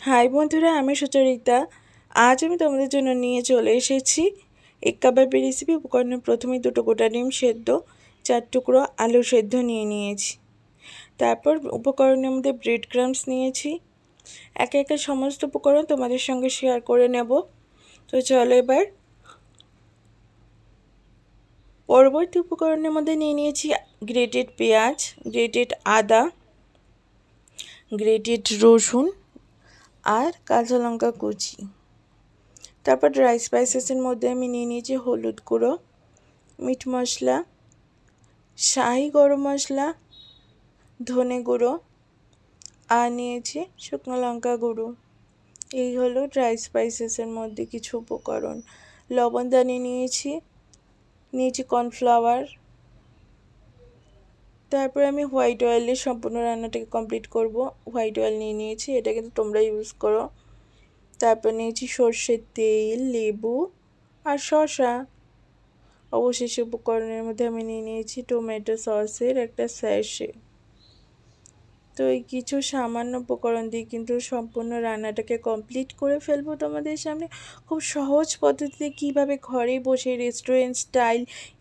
High বন্ধুরা, আমি সুচরিতা। আজ আমি তোমাদের জন্য নিয়ে চলে এসেছি এগ কাবাবের রেসিপি। উপকরণে প্রথমেই 2টো গোটা ডিম সেদ্ধ, 4 টুকরো আলু সেদ্ধ নিয়ে নিয়েছি। তারপর উপকরণের মধ্যে ব্রেড ক্রাম্বস নিয়েছি। একে একে সমস্ত উপকরণ তোমাদের সঙ্গে শেয়ার করে নেব। তো চলো এবার পরবর্তী উপকরণের মধ্যে নিয়ে নিয়েছি গ্রেটেড পেঁয়াজ, গ্রেটেড আদা, গ্রেটেড রসুন আর কাঁচা লঙ্কা কুচি। তারপর ড্রাই স্পাইসেসের মধ্যে আমি নিয়ে নিয়েছি হলুদ গুঁড়ো, মিট মশলা, শাহি গরম মশলা, ধনে গুঁড়ো আর নিয়েছি শুকনো লঙ্কা গুঁড়ো। এই হলো ড্রাই স্পাইসেসের মধ্যে কিছু উপকরণ। লবণ দানি নিয়েছি কর্নফ্লাওয়ার। তারপর আমি হোয়াইট অয়েলে সম্পূর্ণ রান্নাটাকে কমপ্লিট করব। হোয়াইট অয়েল নিয়ে নিয়েছি, এটা কিন্তু তোমরা ইউজ করো। তারপর নিয়েছি সর্ষের তেল, লেবু আর শসা। অবশেষে উপকরণের মধ্যে আমি নিয়ে নিয়েছি টমেটো সসের একটা স্যাশে। তো এই কিছু সামান্য উপকরণ দিয়ে কিন্তু সম্পূর্ণ রান্নাটাকে কমপ্লিট করে ফেলবো তোমাদের সামনে। খুব সহজ পদ্ধতিতে কিভাবে ঘরে বসে রেস্টুরেন্ট স্টাইল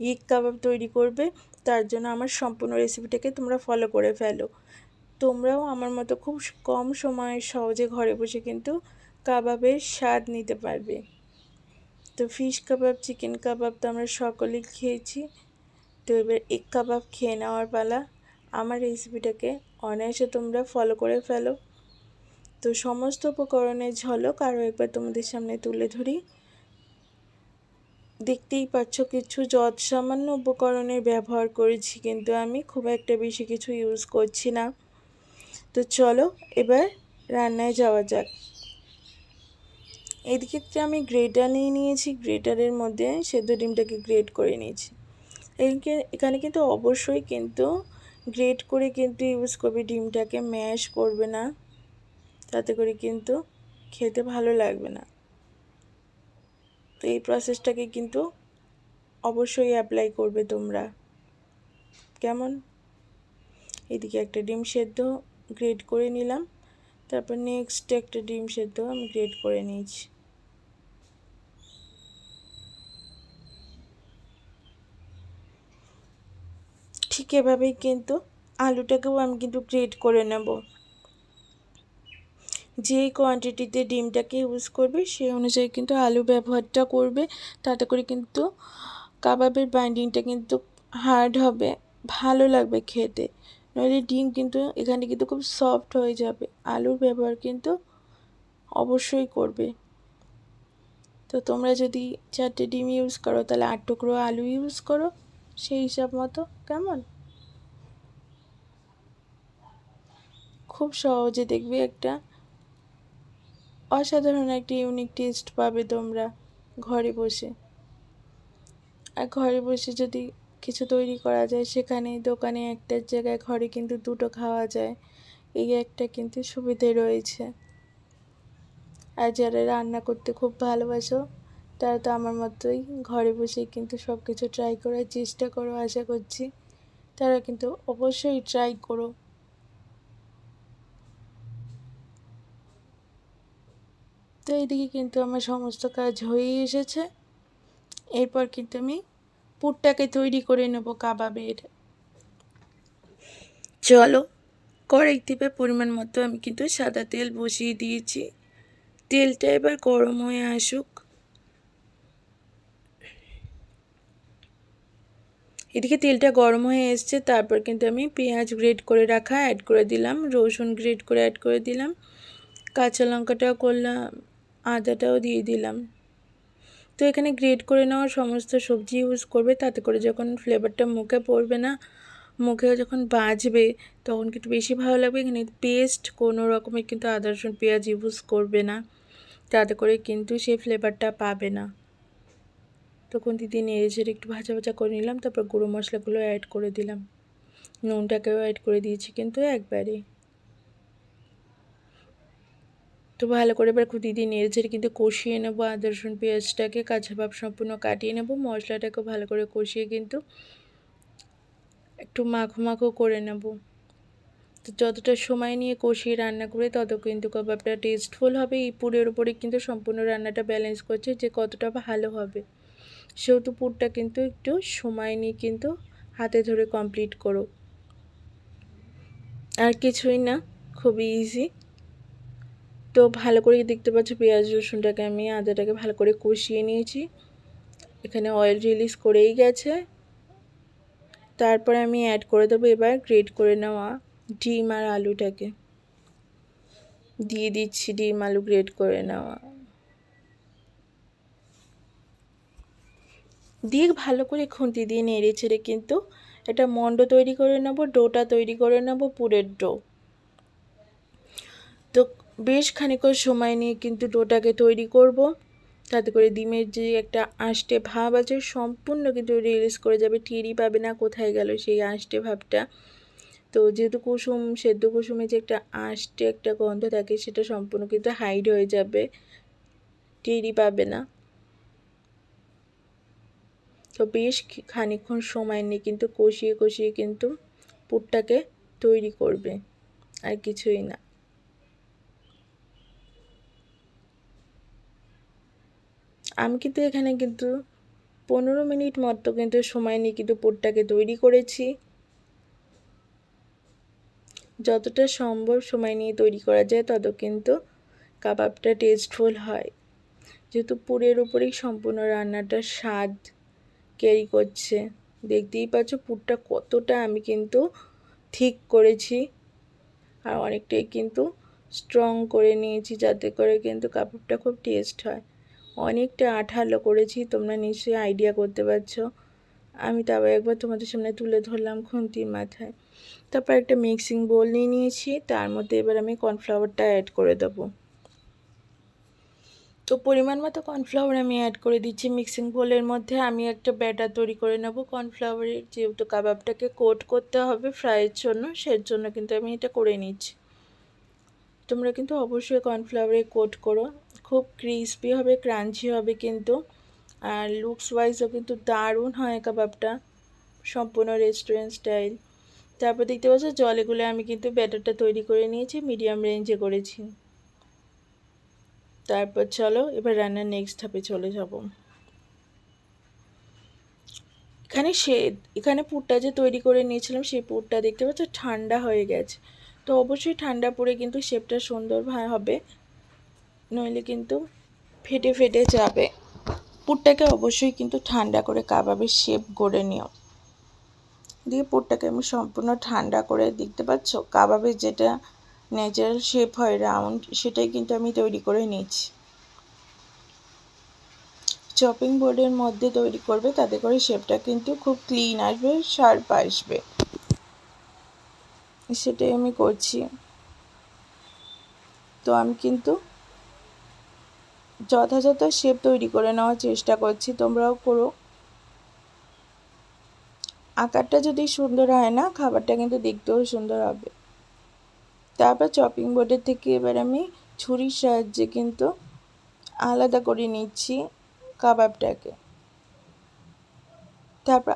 এগ কাবাব তৈরি করবে, তার জন্য আমার সম্পূর্ণ রেসিপিটাকে তোমরা ফলো করে ফেলো। তোমরাও আমার মতো খুব কম সময়ে সহজে ঘরে বসে কিন্তু কাবাবের স্বাদ নিতে পারবে। তো ফিশ কাবাব, চিকেন কাবাব তো আমরা সকলেই খেয়েছি। তো এবার এগ কাবাব খেয়ে নেওয়ার পালা। আমার রেসিপিটাকে অনায়াসে তোমরা ফলো করে ফেলো। তো সমস্ত উপকরণের ঝলক আরও একবার তোমাদের সামনে তুলে ধরি। দেখতেই পাচ্ছ কিছু সামান্য উপকরণের ব্যবহার করেছি, কিন্তু আমি খুব একটা বেশি কিছু ইউজ করছি না। তো চলো এবার রান্নায় যাওয়া যাক। এদিকে আমি গ্রেটার নিয়ে নিয়েছি, গ্রেটারের মধ্যে সেদ্ধ ডিমটাকে গ্রেট করে নিয়েছি। এখানে কিন্তু অবশ্যই কিন্তু গ্রেট করে কিন্তু ইউজ করবে, ডিমটাকে ম্যাশ করবে না, তাতে করে কিন্তু খেতে ভালো লাগবে না। তো এই প্রসেসটাকে কিন্তু অবশ্যই অ্যাপ্লাই করবে তোমরা, কেমন? এদিকে একটা ডিম সেদ্ধ গ্রেট করে নিলাম, তারপর নেক্সট একটা ডিম সেদ্ধ আমি গ্রেট করে নিয়েছি। ঠিক এভাবেই কিন্তু আলুটাকেও আমি কিন্তু গ্রেট করে নেব। যেই কোয়ান্টিটিতে ডিমটাকে ইউজ করবে সেই অনুযায়ী কিন্তু আলু ব্যবহারটা করবে, তাতে করে কিন্তু কাবাবের বাইন্ডিংটা কিন্তু হার্ড হবে, ভালো লাগবে খেতে। নইলে ডিম কিন্তু এখানে কিন্তু খুব সফট হয়ে যাবে। আলুর ব্যবহার কিন্তু অবশ্যই করবে। তো তোমরা যদি 4টে ডিম ইউজ করো তাহলে 8 টুকরো আলু ইউজ করো, সেই হিসাব মতো, কেমন? খুব সহজে দেখবে একটা অসাধারণ একটা ইউনিক টেস্ট পাবে তোমরা ঘরে বসে। আর ঘরে বসে যদি কিছু তৈরি করা যায়, সেখানে দোকানে একটার জায়গায় ঘরে কিন্তু 2টো খাওয়া যায়, এই একটা কিন্তু সুবিধে রয়েছে। আর যারা রান্না করতে খুব ভালোবাসো তারা তো আমার মতোই ঘরে বসেই কিন্তু সব কিছু ট্রাই করার চেষ্টা করো। আশা করছি তারা কিন্তু অবশ্যই ট্রাই করো। তো এইদিকে কিন্তু আমার সমস্ত কাজ হয়েই এসেছে। এরপর কিন্তু আমি পুরটাকে তৈরি করে নেব কাবাবের। চলো, কড়াইতে পরিমাণ মতো আমি কিন্তু সাদা তেল বসিয়ে দিয়েছি। তেলটা এবার গরম হয়ে আসুক। এদিকে তেলটা গরম হয়ে এসছে, তারপর কিন্তু আমি পেঁয়াজ গ্রেট করে রাখা অ্যাড করে দিলাম, রসুন গ্রেট করে অ্যাড করে দিলাম, কাঁচা লঙ্কাটাও করলাম, আদাটাও দিয়ে দিলাম। তো এখানে গ্রেট করে নেওয়া সমস্ত সবজি ইউজ করবে, তাতে করে যখন ফ্লেভারটা মুখে পড়বে না, মুখে যখন বাজবে তখন কিন্তু বেশি ভালো লাগবে। এখানে পেস্ট কোনো রকমের কিন্তু আদা রসুন পেঁয়াজ ইউজ করবে না, তাতে করে কিন্তু সেই ফ্লেভারটা পাবে না। তখন দিদি নেড়ে ঝেড়ে একটু ভাজা ভাজা করে নিলাম, তারপর গুঁড়ো মশলাগুলো অ্যাড করে দিলাম, নুনটাকেও অ্যাড করে দিয়েছি কিন্তু একবারে। তো ভালো করে এবার দিদি নেড়ে ঝেড়ে কিন্তু কষিয়ে নেবো আদা রসুন পেঁয়াজটাকে, কাঁচা ভাব সম্পূর্ণ কাটিয়ে নেব। মশলাটাকে ভালো করে কষিয়ে কিন্তু একটু মাখো মাখো করে নেব। তো যতটা সময় নিয়ে কষিয়ে রান্না করে তত কিন্তু কাবাবটা টেস্টফুল হবে। এই পুরের উপরে কিন্তু সম্পূর্ণ রান্নাটা ব্যালেন্স করছে যে কতটা ভালো হবে। সেহেতু পুরটা কিন্তু একটু সময় নিয়ে কিন্তু হাতে ধরে কমপ্লিট করো, আর কিছুই না, খুবই ইজি। তো ভালো করে দেখতে পাচ্ছ পেঁয়াজ রসুনটাকে আমি আদাটাকে ভালো করে কষিয়ে নিয়েছি। এখানে অয়েল রিলিজ করেই গেছে। তারপরে আমি অ্যাড করে দেবো এবার গ্রেট করে নেওয়া ডিম আর আলুটাকে দিয়ে দিচ্ছি। ডিম আলু গ্রেট করে নেওয়া দিয়ে ভালো করে খুন্তি দিয়ে নেড়ে ছেড়ে কিন্তু একটা মণ্ড তৈরি করে নেব, ডোটা তৈরি করে নেব, পুরের ডো। তো বেশ খানিকক্ষণ সময় নিয়ে কিন্তু ডোটাকে তৈরি করব, তাতে করে ডিমের যে একটা আষ্টে ভাব আছে সম্পূর্ণ কিন্তু রিলিজ করে যাবে, টেরই পাবে না কোথায় গেল সেই আষ্টে ভাবটা। তো যেহেতু কুসুম সেদ্ধ কুসুমে যে একটা আষ্টে একটা গন্ধ থাকে সেটা সম্পূর্ণ কিন্তু হাইড হয়ে যাবে, টেরই পাবে না। তো বেশ খানিকক্ষণ সময় নিয়ে কিন্তু কষিয়ে কষিয়ে কিন্তু পুরটাকে তৈরি করবে, আর কিছুই না। আমি কিন্তু এখানে কিন্তু 15 মিনিট মতো কিন্তু সময় নিয়ে কিন্তু পুরটাকে তৈরি করেছি। যতটা সম্ভব সময় নিয়ে তৈরি করা যায় তত কিন্তু কাবাবটা টেস্টফুল হয়, যেহেতু পুরের উপরেই সম্পূর্ণ রান্নাটার স্বাদ ক্যারি করছে। দেখতেই পাচ্ছ পুরটা কতটা আমি কিন্তু ঠিক করেছি, আর অনেকটাই কিন্তু স্ট্রং করে নিয়েছি যাতে করে কিন্তু কাবাবটা খুব টেস্ট হয়। অনেকটা আঠালো করেছি, তোমরা নিশ্চয়ই আইডিয়া করতে পারছো। আমি তাও একবার তোমাদের সামনে তুলে ধরলাম খুন্তির মাথায়। তারপর একটা মিক্সিং বোল নিয়ে নিয়েছি, তার মধ্যে এবার আমি কর্নফ্লাওয়ারটা অ্যাড করে দেবো। তো পরিমাণ মতো কর্নফ্লাওয়ার আমি অ্যাড করে দিচ্ছি মিক্সিং বোলের মধ্যে। আমি একটা ব্যাটার তৈরি করে নেব কর্নফ্লাওয়ারের, যেহেতু কাবাবটাকে কোট করতে হবে ফ্রাইয়ের জন্য, সেজন্য কিন্তু আমি এটা করে নিচ্ছি। তোমরা কিন্তু অবশ্যই কর্নফ্লাওয়ারে কোট করো, খুব ক্রিসপি হবে, ক্রাঞ্চি হবে কিন্তু, আর লুকস ওয়াইজও কিন্তু দারুণ হয় কাবাবটা, সম্পূর্ণ রেস্টুরেন্ট স্টাইল। তারপর দেখতে পাচ্ছ জলে গুলে আমি কিন্তু ব্যাটারটা তৈরি করে নিয়েছি, মিডিয়াম রেঞ্জে করেছি। তারপর চলো এবার রান্নার নেক্সট ধাপে চলে যাব। এখানে পুরটা যে তৈরি করে নিয়েছিলাম সেই পুরটা দেখতে পাচ্ছ ঠান্ডা হয়ে গেছে। তো অবশ্যই ঠান্ডা পুরে কিন্তু শেপটা সুন্দর হবে, নইলে কিন্তু ফেটে ফেটে যাবে। পুরটাকে অবশ্যই কিন্তু ঠান্ডা করে কাবাবের শেপ গড়ে নিও। দিয়ে পুরটাকে আমি সম্পূর্ণ ঠান্ডা করে, দেখতে পাচ্ছ কাবাবের যেটা ন্যাচারাল শেপ হয় রাউন্ড, সেটাই কিন্তু আমি তৈরি করে নিচ্ছি। চপিং বোর্ডের মধ্যে তৈরি করবে, তাতে করে শেপটা কিন্তু খুব ক্লিন আসবে, শার্প আসবে, সেটাই আমি করছি। তো আমি কিন্তু যথাযথ শেপ তৈরি করে নেওয়ার চেষ্টা করছি, তোমরাও করো। আকারটা যদি সুন্দর হয় না, খাবারটা কিন্তু দেখতেও সুন্দর হবে। তারপর চপিং বোর্ডের থেকে এবার আমি ছুরির সাহায্যে কিন্তু আলাদা করে নিচ্ছি কাবাবটাকে। তারপর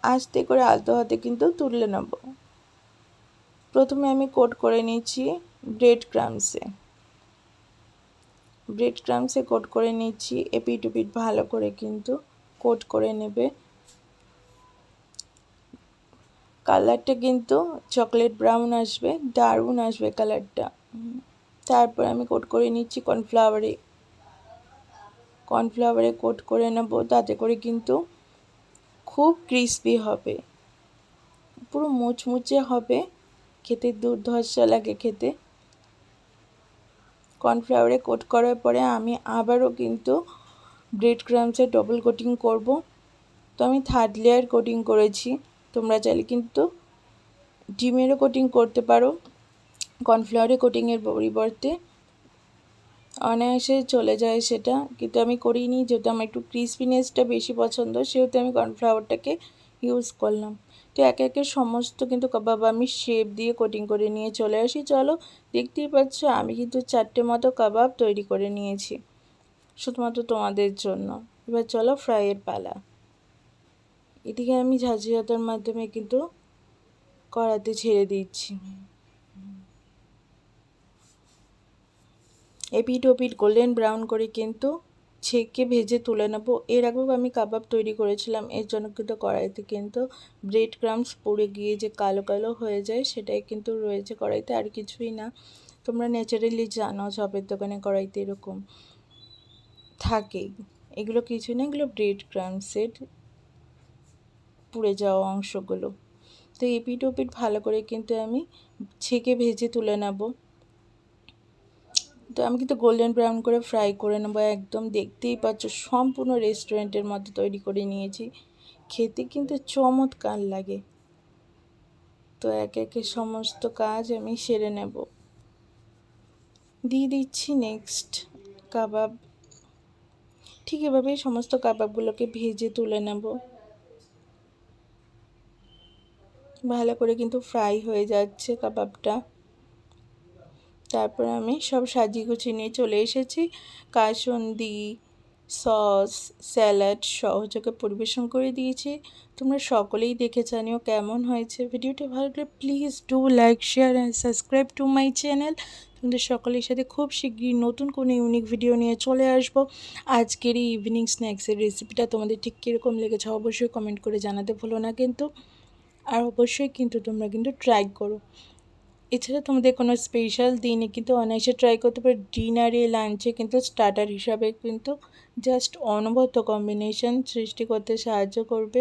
আস্তে করে আলতো হাতে কিন্তু তুলে নেব। প্রথমে আমি কোট করে নিচ্ছি ব্রেড ক্রামসে কোট করে নিচ্ছি, এপিট ওপিট ভালো করে কিন্তু কোট করে নেবে। কালারটা কিন্তু চকলেট ব্রাউন আসবে, দারুণ আসবে কালারটা। তারপর আমি কোট করে নিচ্ছি কর্নফ্লাওয়ারে কোট করে নেব, তাতে করে কিন্তু খুব ক্রিসপি হবে, পুরো মুচমুচে হবে, খেতে দুর্ধর্ষ লাগে খেতে। কর্নফ্লাওয়ারে কোট করার পরে আমি আবারও কিন্তু ব্রেড ক্রামসে ডবল কোটিং করব। তো আমি 3rd লেয়ার কোটিং করেছি, তোমরা চাইলে কিন্তু ডিমেরও কোটিং করতে পারো কর্নফ্লাওয়ারে কোটিংয়ের পরিবর্তে, অনায়াসে চলে যায় সেটা, কিন্তু আমি করিনি, যেহেতু আমার একটু ক্রিসপিনেসটা বেশি পছন্দ, সেহেতু আমি কর্নফ্লাওয়ারটাকে ইউজ করলাম। তো একে একে সমস্ত কিন্তু কাবাব আমি শেপ দিয়ে কোটিং করে নিয়ে চলে আসি। চলো দেখতেই পাচ্ছ আমি কিন্তু 4টে মতো কাবাব তৈরি করে নিয়েছি শুধুমাত্র তোমাদের জন্য। এবার চলো ফ্রাইয়ের পালা। এদিকে আমি ঝাঁঝরি হাতার মাধ্যমে কিন্তু কড়াতে ছেড়ে দিচ্ছি। এপিট ওপিট গোল্ডেন ব্রাউন করে কিন্তু ছেঁকে ভেজে তুলে নেবো। এর আগেও আমি কাবাব তৈরি করেছিলাম, এর জন্য কিন্তু কড়াইতে কিন্তু ব্রেড ক্রাম্বস পড়ে গিয়ে যে কালো কালো হয়ে যায় সেটাই কিন্তু রয়েছে কড়াইতে, আর কিছুই না। তোমরা ন্যাচারালি জানো চপের দোকানে কড়াইতে এরকম থাকেই, এগুলো কিছু না, এগুলো ব্রেড ক্রাম্বসের পুড়ে যাওয়া অংশগুলো। তো এপিট ওপিট ভালো করে কিন্তু আমি ছেঁকে ভেজে তুলে নেব। তো আমি কিন্তু গোল্ডেন ব্রাউন করে ফ্রাই করে নেবো একদম, দেখতেই পাচ্ছ সম্পূর্ণ রেস্টুরেন্টের মতো তৈরি করে নিয়েছি, খেতে কিন্তু চমৎকার লাগে। তো একে একে সমস্ত কাজ আমি সেরে নেব। দিয়ে দিচ্ছি নেক্সট কাবাব। ঠিক এভাবেই সমস্ত কাবাবগুলোকে ভেজে তুলে নেব। ভালো করে কিন্তু ফ্রাই হয়ে যাচ্ছে কাবাবটা। তারপর আমি সব সাজিয়ে গুছিয়ে নিয়ে চলে এসেছি, কাসুন্দি সস স্যালাড সহযোগে পরিবেশন করে দিয়েছি। তোমরা সকলেই দেখে জানিও কেমন হয়েছে। ভিডিওটি ভালো লাগলে please do like share and subscribe to my channel. তোমাদের সকলের সাথে খুব শীঘ্রই নতুন কোনো ইউনিক ভিডিও নিয়ে চলে আসবো। আজকের এই ইভিনিং স্ন্যাক্সের রেসিপিটা তোমাদের ঠিক কীরকম লেগেছে অবশ্যই কমেন্ট করে জানাতে ভুলো না কিন্তু, আর অবশ্যই কিন্তু তোমরা কিন্তু ট্রাই করো। এছাড়া তোমাদের কোনো স্পেশাল দিনে কিন্তু অনায়াসে ট্রাই করতে পারো, ডিনারে লাঞ্চে কিন্তু স্টার্টার হিসাবে কিন্তু জাস্ট অনবদ্য কম্বিনেশন সৃষ্টি করতে সাহায্য করবে।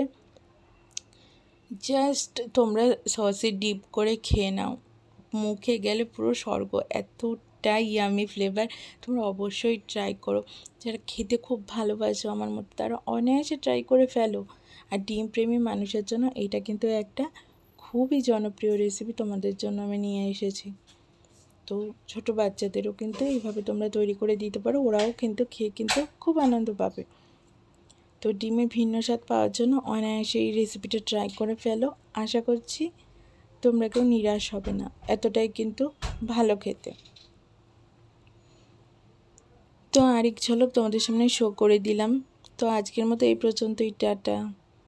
জাস্ট তোমরা সসে ডিপ করে খেয়ে নাও, মুখে গেলে পুরো স্বর্গ, এতটাই ইয়ামি ফ্লেভার। তোমরা অবশ্যই ট্রাই করো। যারা খেতে খুব ভালোবাসো আমার মতো তারা অনায়াসে ট্রাই করে ফেলো। আর ডিম প্রেমী মানুষের জন্য এটা কিন্তু একটা খুবই জনপ্রিয় রেসিপি তোমাদের জন্য আমি নিয়ে এসেছি। তো ছোটো বাচ্চাদেরও কিন্তু এইভাবে তোমরা তৈরি করে দিতে পারো, ওরাও কিন্তু খেয়ে কিন্তু খুব আনন্দ পাবে। তো ডিমের ভিন্ন স্বাদ পাওয়ার জন্য অনায়াসে এই রেসিপিটা ট্রাই করে ফেলো। আশা করছি তোমরা কেউ নিরাশ হবে না, এতটাই কিন্তু ভালো খেতে। তো আরেক ঝলক তোমাদের সামনে শো করে দিলাম। তো আজকের মতো এই পর্যন্তই, টাটা।